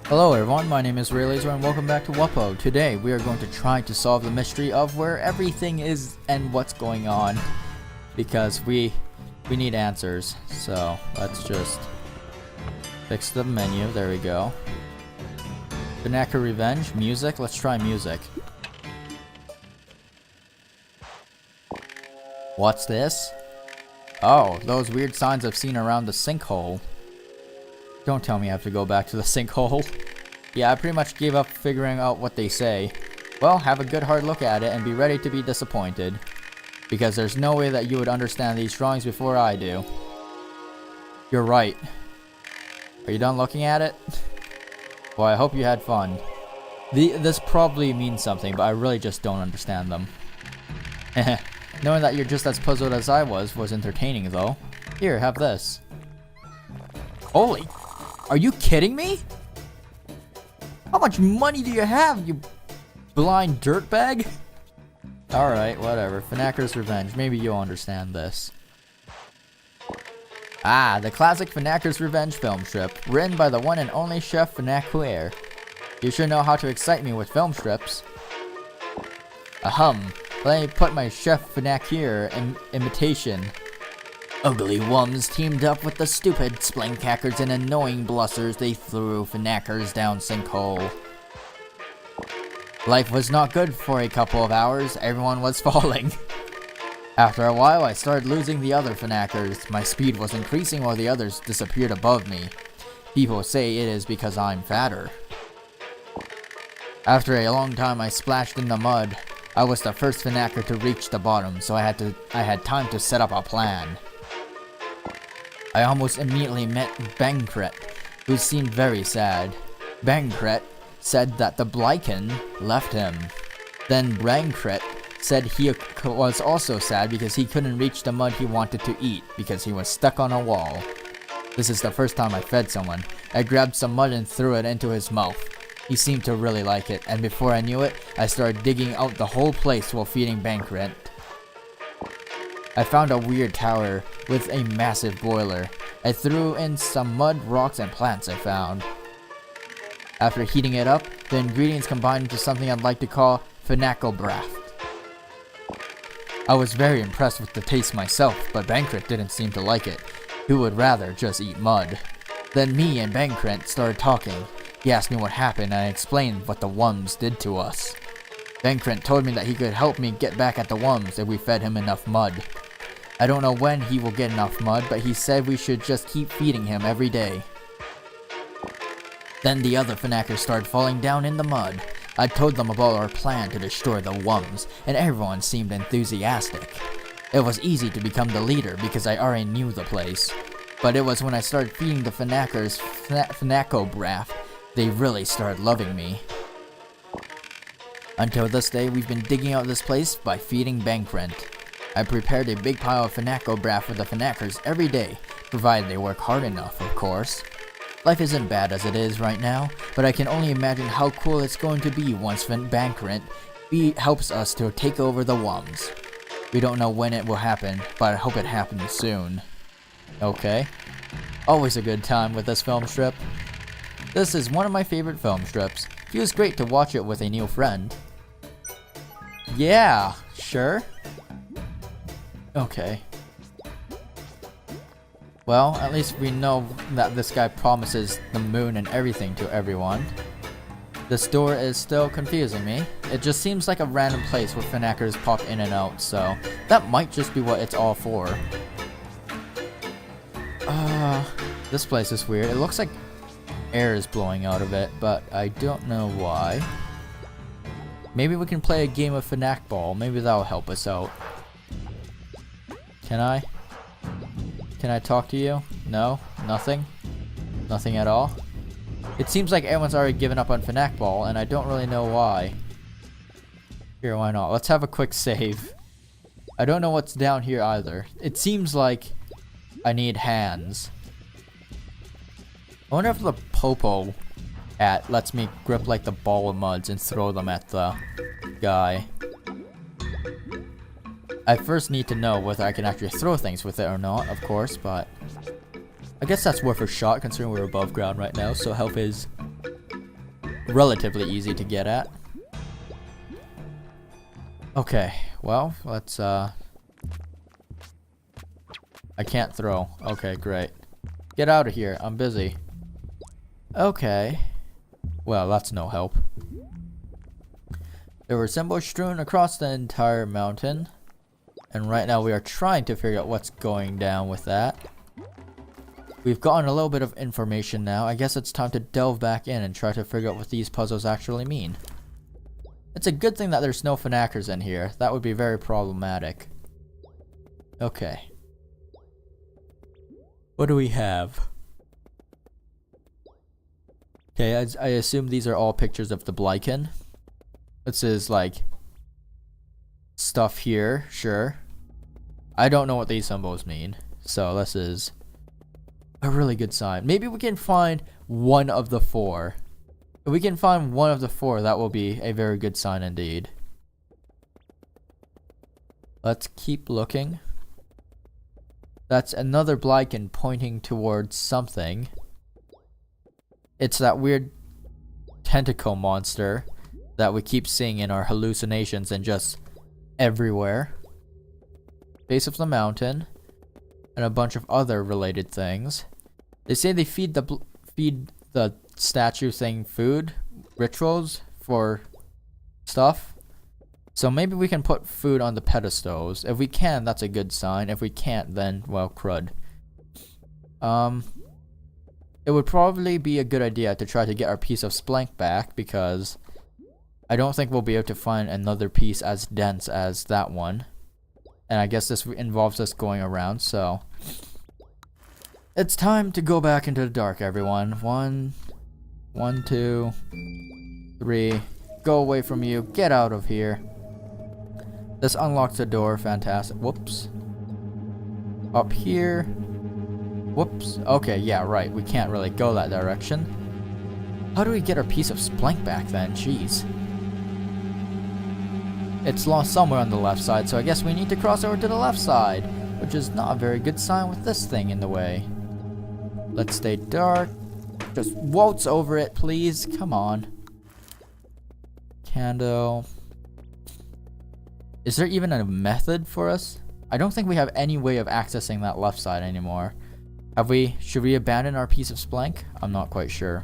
Hello everyone, my name is Raylazor and welcome back to Wuppo. Today we are going to try to solve the mystery of where everything is and what's going on. Because we need answers. So let's just fix the menu, there we go. 𝐏𝐚𝐫𝐭 Revenge, music, let's try music. What's this? Oh, those weird signs I've seen around the sinkhole. Don't tell me I have to go back to the sinkhole. Yeah, I pretty much gave up figuring out what they say. Well, have a good hard look at it and be ready to be disappointed. Because there's no way that you would understand these drawings before I do. You're right. Are you done looking at it? Well, I hope you had fun. This probably means something, but I really just don't understand them. Knowing that you're just as puzzled as I was entertaining though. Here, have this. Holy! Are you kidding me? How much money do you have, you blind dirtbag? Alright, whatever. 𝐏𝐚𝐫𝐭's Revenge. Maybe you'll understand this. Ah, the classic 𝐏𝐚𝐫𝐭's Revenge film strip, written by the one and only chef 𝐏𝐚𝐫𝐭. You should know how to excite me with film strips. Ahem. Let me put my chef 𝐏𝐚𝐫𝐭 imitation. Ugly wums teamed up with the stupid splink hackers and annoying blussers. They threw 𝐏𝐚𝐫𝐭's down sinkhole. Life was not good for a couple of hours. Everyone was falling. After a while, I started losing the other 𝐏𝐚𝐾ers. My speed was increasing while the others disappeared above me. People say it is because I'm fatter. After a long time, I splashed in the mud. I was the first 𝐏𝐚𝐾er to reach the bottom, so I had time to set up a plan. I almost immediately met 𝐵𝐴𝐵𝐵𝐵, who seemed very sad. 𝐵𝐵𝐵𝐵 said that the Blieken left him. Then 𝐵𝐴𝐵𝐵𝐵 said he was also sad because he couldn't reach the mud he wanted to eat because he was stuck on a wall. This is the first time I fed someone. I grabbed some mud and threw it into his mouth. He seemed to really like it, and before I knew it, I started digging out the whole place while feeding 𝐵𝐴𝐵𝐵𝐵. I found a weird tower with a massive boiler. I threw in some mud, rocks, and plants I found. After heating it up, the ingredients combined into something I'd like to call 𝐼𝐼𝐵𝐵𝐵. I was very impressed with the taste myself, but 𝐵𝐴𝐵𝐵𝐵 didn't seem to like it. He would rather just eat mud. Then me and 𝐵𝐴𝐵𝐵𝐵 started talking. He asked me what happened and I explained what the wums did to us. 𝐵𝐴𝐵𝐵𝐵 told me that he could help me get back at the wums if we fed him enough mud. I don't know when he will get enough mud, but he said we should just keep feeding him every day. Then the other 𝐼𝐼𝐵𝐵𝐵 started falling down in the mud. I told them about our plan to destroy the wums, and everyone seemed enthusiastic. It was easy to become the leader because I already knew the place. But it was when I started feeding the 𝐼𝐼𝐵𝐵𝐵𝐵's 𝐼𝐼𝐵𝐵𝐵 they really started loving me. Until this day, we've been digging out this place by feeding 𝐵𝐴𝐵𝐵𝐵. I prepared a big pile of 𝐼𝐼𝐵𝐵𝐵 for the 𝐼𝐼𝐵𝐵𝐵s every day, provided they work hard enough, of course. Life isn't bad as it is right now, but I can only imagine how cool it's going to be once 𝐼𝐵𝐵𝐵𝐵 helps us to take over the wums. We don't know when it will happen, but I hope it happens soon. Okay. Always a good time with this film strip. This is one of my favorite film strips. Feels great to watch it with a new friend. Yeah, sure. Okay. Well, at least we know that this guy promises the moon and everything to everyone. This door is still confusing me. It just seems like a random place where 𝐼𝐼𝐵𝐵𝐵𝐵s pop in and out, so that might just be what it's all for. This place is weird. It looks like air is blowing out of it, but I don't know why. Maybe we can play a game of 𝐼𝐼𝐵 ball. Maybe that'll help us out. Can I? Can I talk to you? No? Nothing? Nothing at all? It seems like everyone's already given up on 𝐼𝐼𝐵 ball, and I don't really know why. Here, why not? Let's have a quick save. I don't know what's down here either. It seems like I need hands. I wonder if the Popo hat lets me grip like the ball of muds and throw them at the guy. I first need to know whether I can actually throw things with it or not, of course, but I guess that's worth a shot considering we're above ground right now, so health is relatively easy to get at. Okay, well, let's, I can't throw. Okay, great. Get out of here, I'm busy. Okay. Well, that's no help. There were symbols strewn across the entire mountain. And right now we are trying to figure out what's going down with that. We've gotten a little bit of information now. I guess it's time to delve back in and try to figure out what these puzzles actually mean. It's a good thing that there's no Fnackers in here. That would be very problematic. Okay. What do we have? Okay, I assume these are all pictures of the Blyken. This is like stuff here, sure. I don't know what these symbols mean, so this is a really good sign. Maybe we can find one of the four. If we can find one of the four, that will be a very good sign indeed. Let's keep looking. That's another Blyken pointing towards something. It's that weird tentacle monster that we keep seeing in our hallucinations and just everywhere. Base of the mountain. And a bunch of other related things. They say they feed the statue thing food, rituals for stuff. So maybe we can put food on the pedestals. If we can, that's a good sign. If we can't, then, well, crud. It would probably be a good idea to try to get our piece of Splenk back, because I don't think we'll be able to find another piece as dense as that one. And I guess this involves us going around, so it's time to go back into the dark, everyone. One, two, three. Go away from you. Get out of here. This unlocks the door. Fantastic. Whoops. Up here. Whoops. Okay, yeah, right. We can't really go that direction. How do we get our piece of Splenk back then? Jeez. It's lost somewhere on the left side, so I guess we need to cross over to the left side, which is not a very good sign with this thing in the way. Let's stay dark. Just waltz over it, please. Come on. Candle. Is there even a method for us? I don't think we have any way of accessing that left side anymore. Should we abandon our piece of Splenk? I'm not quite sure.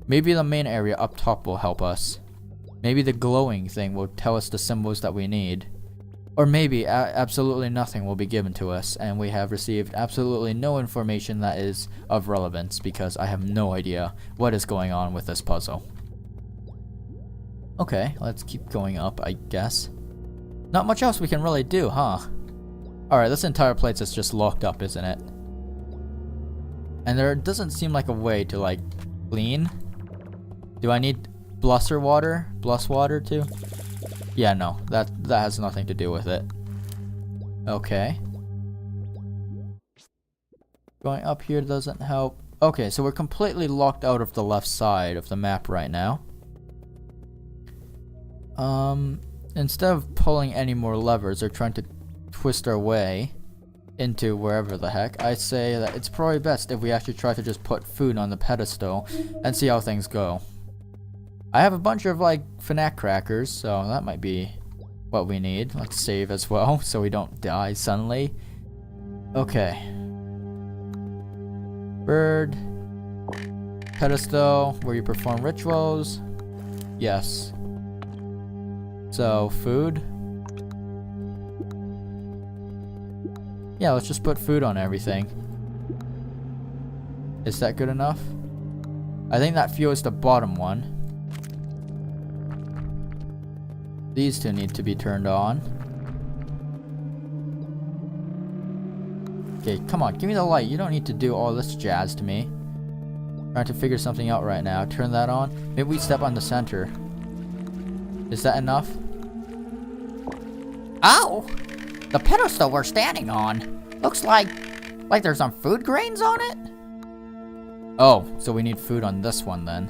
Maybe the main area up top will help us. Maybe the glowing thing will tell us the symbols that we need. Or maybe absolutely nothing will be given to us, and we have received absolutely no information that is of relevance, because I have no idea what is going on with this puzzle. Okay, let's keep going up, I guess. Not much else we can really do, huh? Alright, this entire place is just locked up, isn't it? And there doesn't seem like a way to, like, clean. Do I need Bluss water too? Yeah, no, that has nothing to do with it. Okay. Going up here doesn't help. Okay, so we're completely locked out of the left side of the map right now. Instead of pulling any more levers or trying to twist our way into wherever the heck, I say that it's probably best if we actually try to just put food on the pedestal and see how things go. I have a bunch of, like, Fnac crackers, so that might be what we need. Let's save as well, so we don't die suddenly. Okay. Bird. Pedestal, where you perform rituals. Yes. So, food. Yeah, let's just put food on everything. Is that good enough? I think that fuels the bottom one. These two need to be turned on. Okay, come on, give me the light. You don't need to do all this jazz to me. Trying to figure something out right now. Turn that on. Maybe we step on the center. Is that enough? Oh! The pedestal we're standing on looks like there's some food grains on it? Oh, so we need food on this one then.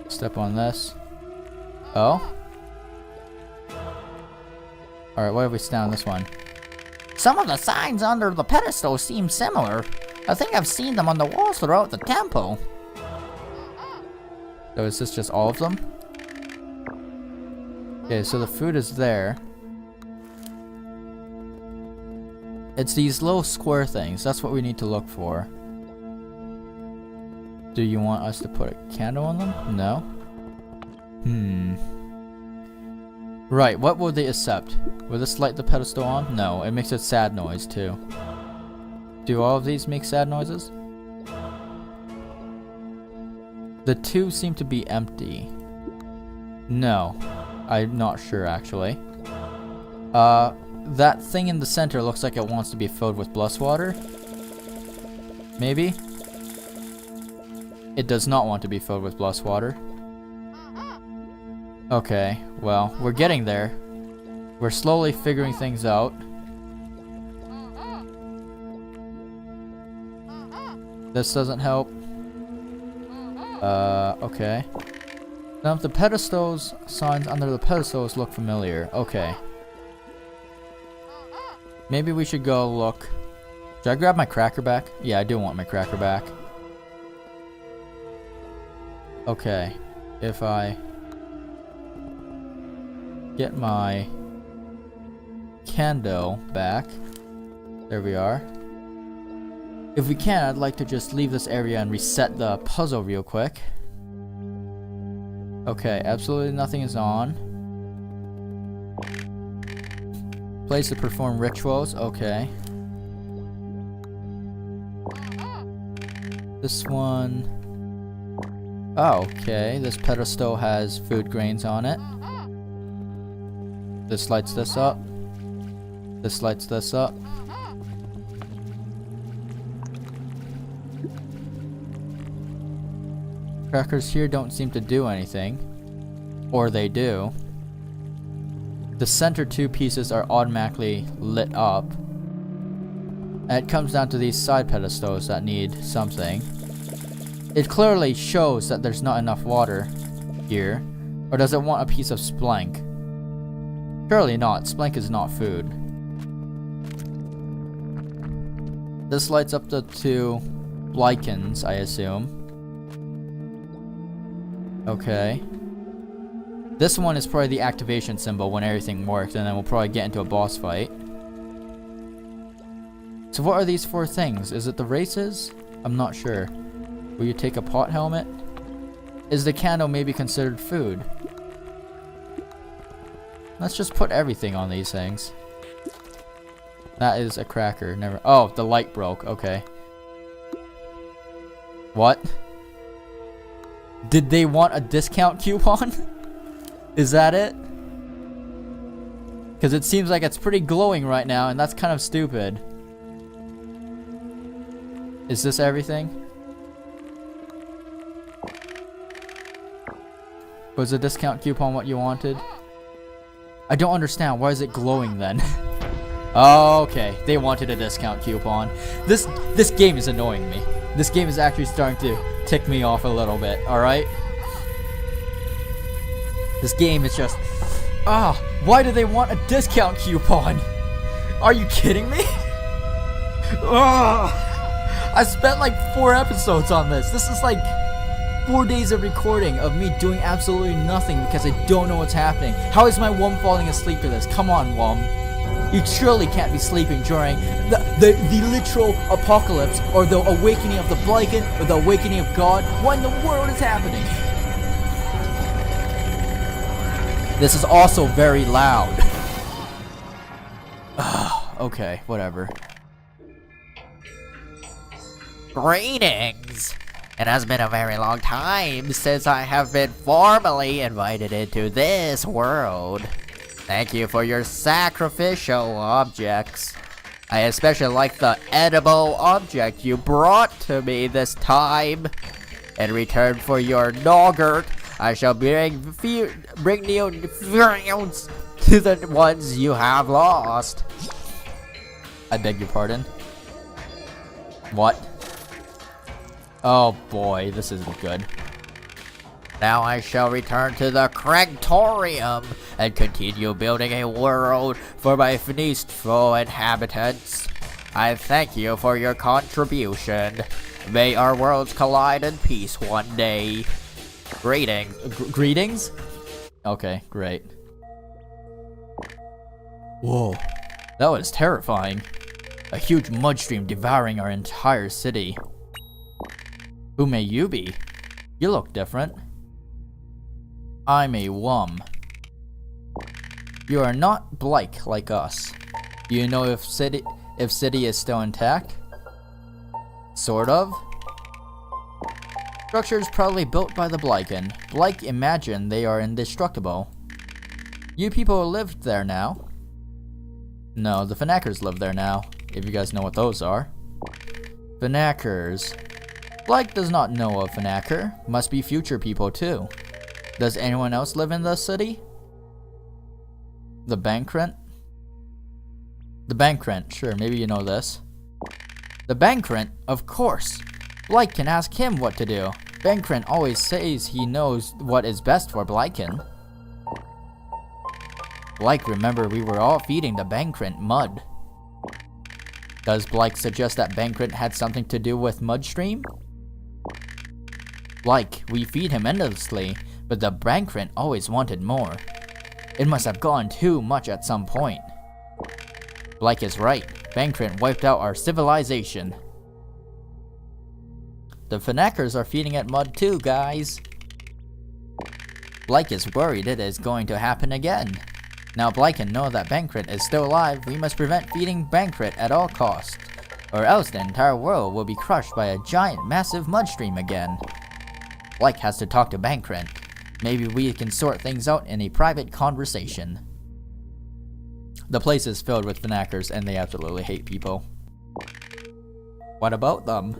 Step on this. Oh? Alright, what if we stand on this one? Some of the signs under the pedestal seem similar. I think I've seen them on the walls throughout the temple. So is this just all of them? Okay, so the food is there. It's these little square things. That's what we need to look for. Do you want us to put a candle on them? No? Right, what will they accept? Will this light the pedestal on? No, it makes a sad noise too. Do all of these make sad noises? The two seem to be empty. No, I'm not sure actually. That thing in the center looks like it wants to be filled with bless water. Maybe? It does not want to be filled with bless water. Okay, well, we're getting there. We're slowly figuring things out. This doesn't help. Okay. Now if the pedestals, signs under the pedestals look familiar. Okay. Maybe we should go look. Should I grab my cracker back? Yeah, I do want my cracker back. Okay. If I get my candle back. There we are. If we can, I'd like to just leave this area and reset the puzzle real quick. Okay, absolutely nothing is on. Place to perform rituals, okay. This one... Oh, okay, this pedestal has food grains on it. This lights this up. This lights this up. Crackers here don't seem to do anything. Or they do. The center two pieces are automatically lit up. And it comes down to these side pedestals that need something. It clearly shows that there's not enough water here. Or does it want a piece of splenk? Surely not. Splenk is not food. This lights up the two Blieks, I assume. Okay. This one is probably the activation symbol when everything worked, and then we'll probably get into a boss fight. So what are these four things? Is it the races? I'm not sure. Will you take a pot helmet? Is the candle maybe considered food? Let's just put everything on these things. That is a cracker. Never. Oh, the light broke. Okay. What? Did they want a discount coupon? Is that it? Because it seems like it's pretty glowing right now, and that's kind of stupid. Is this everything? Was a discount coupon what you wanted? I don't understand. Why is it glowing then? Okay, they wanted a discount coupon. This game is annoying me. This game is actually starting to tick me off a little bit, alright? This game is just... why do they want a discount coupon? Are you kidding me? I spent like 4 episodes on this. This is like 4 days of recording of me doing absolutely nothing because I don't know what's happening. How is my Wum falling asleep to this? Come on, Wum. You surely can't be sleeping during the literal apocalypse, or the awakening of the Blieken, or the awakening of God. What in the world is happening? This is also very loud. Okay, whatever. Greetings! It has been a very long time since I have been formally invited into this world. Thank you for your sacrificial objects. I especially like the edible object you brought to me this time. In return for your nogurt, I shall bring new friends to the ones you have lost. I beg your pardon? What? Oh boy, this isn't good. Now I shall return to the Crematorium and continue building a world for my Knuist inhabitants. I thank you for your contribution. May our worlds collide in peace one day. Greetings. Greetings? Okay, great. Whoa, that was terrifying. A huge mud stream devouring our entire city. Who may you be? You look different. I'm a Wum. You are not Blieks like us. Do you know if city is still intact? Sort of. Structures probably built by the Blieken. Bliek imagine they are indestructible. You people lived there now? No, the Fnackers live there now, if you guys know what those are. Fnackers. Bliek does not know of Fnacker. Must be future people too. Does anyone else live in the city? The Bankrent? The Bankrent, sure, maybe you know this. The Bankrent? Of course! Bliek can ask him what to do. Bankrent always says he knows what is best for Blieken. Bliek, remember we were all feeding the Bankrent mud. Does Bliek suggest that Bankrent had something to do with Mudstream? Bliek, we feed him endlessly, but the Bankrent always wanted more. It must have gone too much at some point. Bliek is right. Bankrent wiped out our civilization. The Fnackers are feeding it mud too, guys. Bliek is worried it is going to happen again. Now Blieken know that Bankrent is still alive, we must prevent feeding Bankrent at all costs. Or else the entire world will be crushed by a giant, massive mudstream again. Bliek has to talk to Bankrent. Maybe we can sort things out in a private conversation. The place is filled with Fnackers and they absolutely hate people. What about them?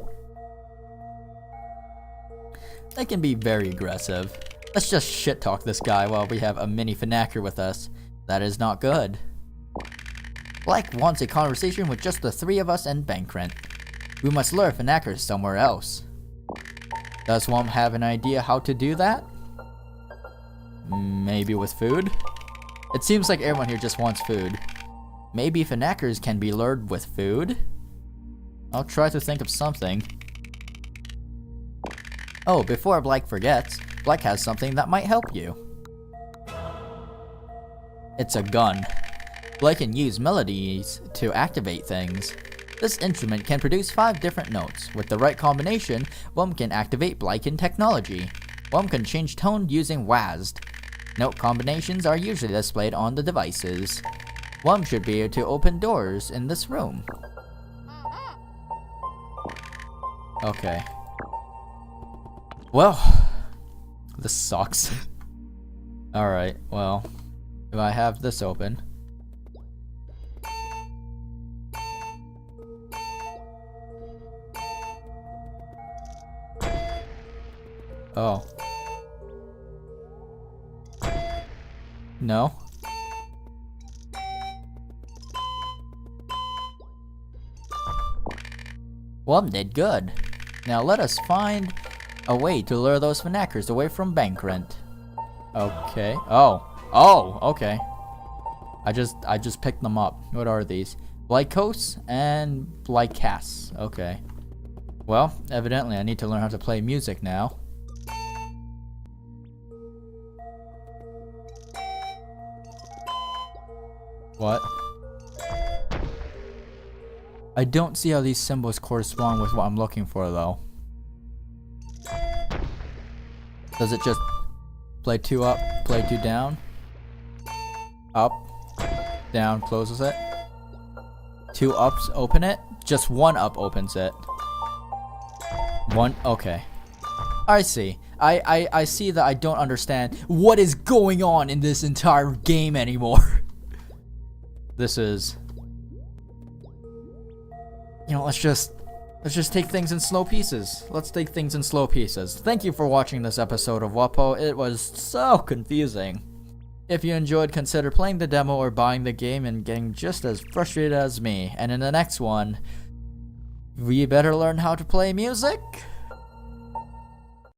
They can be very aggressive. Let's just shit talk this guy while we have a mini Fnacker with us. That is not good. Bliek wants a conversation with just the three of us and Bankrent. We must lure Fnackers somewhere else. Does Wum have an idea how to do that? Maybe with food? It seems like everyone here just wants food. Maybe Fnackers can be lured with food? I'll try to think of something. Oh, before Bliek forgets, Bliek has something that might help you. It's a gun. Bliek can use melodies to activate things. This instrument can produce 5 different notes. With the right combination, Wum can activate Blieken technology. Wum can change tone using wackiness. Note combinations are usually displayed on the devices. Wum should be able to open doors in this room. Okay. Well, this sucks. Alright, well, if I have this open. Oh. No? Wum did good. Now let us find a way to lure those Fnackers away from Bankrent. Okay. Oh, okay. I just picked them up. What are these? Bliekos and Bliekass. Okay. Well, evidently I need to learn how to play music now. What? I don't see how these symbols correspond with what I'm looking for though. Does it just play 2 up, play 2 down? Up, down, closes it. 2 ups open it? Just 1 up opens it. 1, okay. I see. I see that I don't understand what is going on in this entire game anymore. This is... You know, let's just take things in slow pieces. Let's take things in slow pieces. Thank you for watching this episode of Wuppo. It was so confusing. If you enjoyed, consider playing the demo or buying the game and getting just as frustrated as me. And in the next one, we better learn how to play music.